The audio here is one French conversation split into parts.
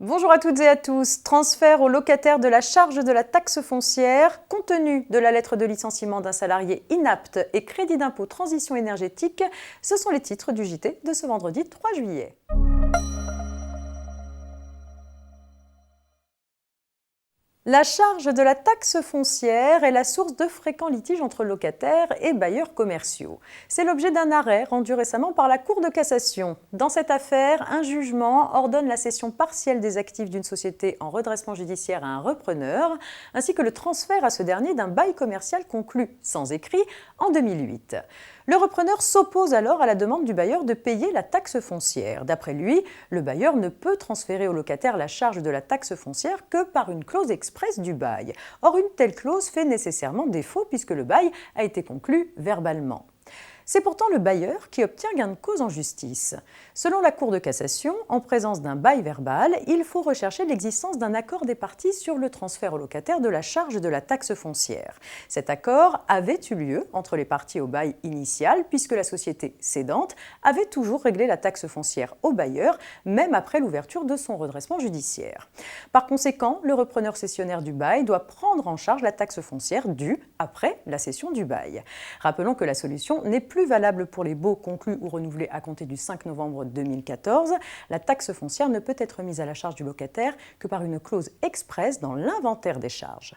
Bonjour à toutes et à tous. Transfert aux locataires de la charge de la taxe foncière, contenu de la lettre de licenciement d'un salarié inapte et crédit d'impôt transition énergétique, ce sont les titres du JT de ce vendredi 3 juillet. La charge de la taxe foncière est la source de fréquents litiges entre locataires et bailleurs commerciaux. C'est l'objet d'un arrêt rendu récemment par la Cour de cassation. Dans cette affaire, un jugement ordonne la cession partielle des actifs d'une société en redressement judiciaire à un repreneur, ainsi que le transfert à ce dernier d'un bail commercial conclu sans écrit en 2008. Le repreneur s'oppose alors à la demande du bailleur de payer la taxe foncière. D'après lui, le bailleur ne peut transférer au locataire la charge de la taxe foncière que par une clause expresse du bail. Or, une telle clause fait nécessairement défaut puisque le bail a été conclu verbalement. C'est pourtant le bailleur qui obtient gain de cause en justice. Selon la Cour de cassation, en présence d'un bail verbal, il faut rechercher l'existence d'un accord des parties sur le transfert au locataire de la charge de la taxe foncière. Cet accord avait eu lieu entre les parties au bail initial, puisque la société cédante avait toujours réglé la taxe foncière au bailleur, même après l'ouverture de son redressement judiciaire. Par conséquent, le repreneur cessionnaire du bail doit prendre en charge la taxe foncière due après la cession du bail. Rappelons que la solution n'est plus valable pour les baux conclus ou renouvelés à compter du 5 novembre 2014. La taxe foncière ne peut être mise à la charge du locataire que par une clause expresse dans l'inventaire des charges.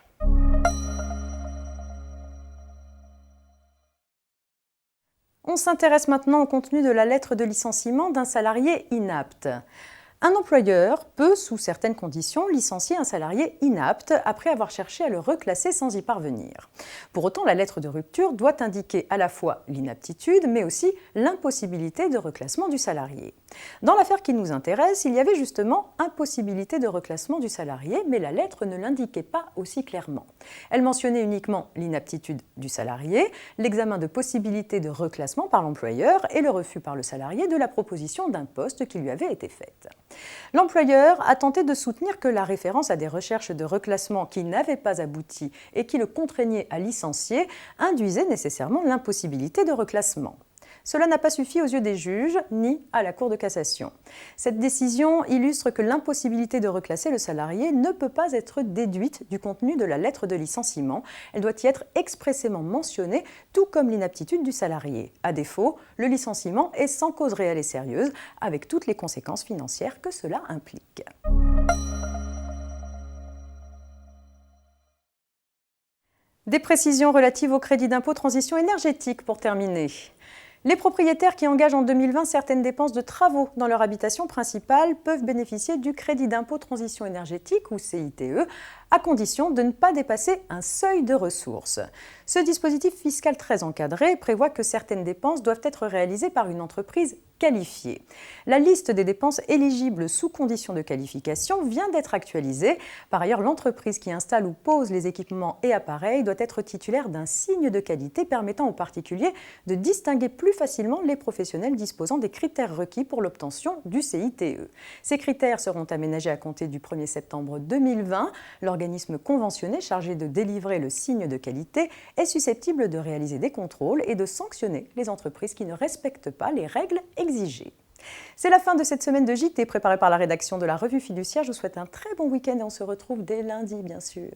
On s'intéresse maintenant au contenu de la lettre de licenciement d'un salarié inapte. Un employeur peut, sous certaines conditions, licencier un salarié inapte après avoir cherché à le reclasser sans y parvenir. Pour autant, la lettre de rupture doit indiquer à la fois l'inaptitude, mais aussi l'impossibilité de reclassement du salarié. Dans l'affaire qui nous intéresse, il y avait justement impossibilité de reclassement du salarié, mais la lettre ne l'indiquait pas aussi clairement. Elle mentionnait uniquement l'inaptitude du salarié, l'examen de possibilité de reclassement par l'employeur et le refus par le salarié de la proposition d'un poste qui lui avait été faite. L'employeur a tenté de soutenir que la référence à des recherches de reclassement qui n'avaient pas abouti et qui le contraignaient à licencier induisait nécessairement l'impossibilité de reclassement. Cela n'a pas suffi aux yeux des juges ni à la Cour de cassation. Cette décision illustre que l'impossibilité de reclasser le salarié ne peut pas être déduite du contenu de la lettre de licenciement. Elle doit y être expressément mentionnée, tout comme l'inaptitude du salarié. À défaut, le licenciement est sans cause réelle et sérieuse, avec toutes les conséquences financières que cela implique. Des précisions relatives au crédit d'impôt transition énergétique pour terminer. Les propriétaires qui engagent en 2020 certaines dépenses de travaux dans leur habitation principale peuvent bénéficier du crédit d'impôt transition énergétique ou CITE, à condition de ne pas dépasser un seuil de ressources. Ce dispositif fiscal très encadré prévoit que certaines dépenses doivent être réalisées par une entreprise qualifiée. La liste des dépenses éligibles sous condition de qualification vient d'être actualisée. Par ailleurs, l'entreprise qui installe ou pose les équipements et appareils doit être titulaire d'un signe de qualité permettant aux particuliers de distinguer plus facilement les professionnels disposant des critères requis pour l'obtention du CITE. Ces critères seront aménagés à compter du 1er septembre 2020. L'organisme conventionné chargé de délivrer le signe de qualité est susceptible de réaliser des contrôles et de sanctionner les entreprises qui ne respectent pas les règles exigées. C'est la fin de cette semaine de JT préparée par la rédaction de la Revue Fiduciaire. Je vous souhaite un très bon week-end et on se retrouve dès lundi, bien sûr.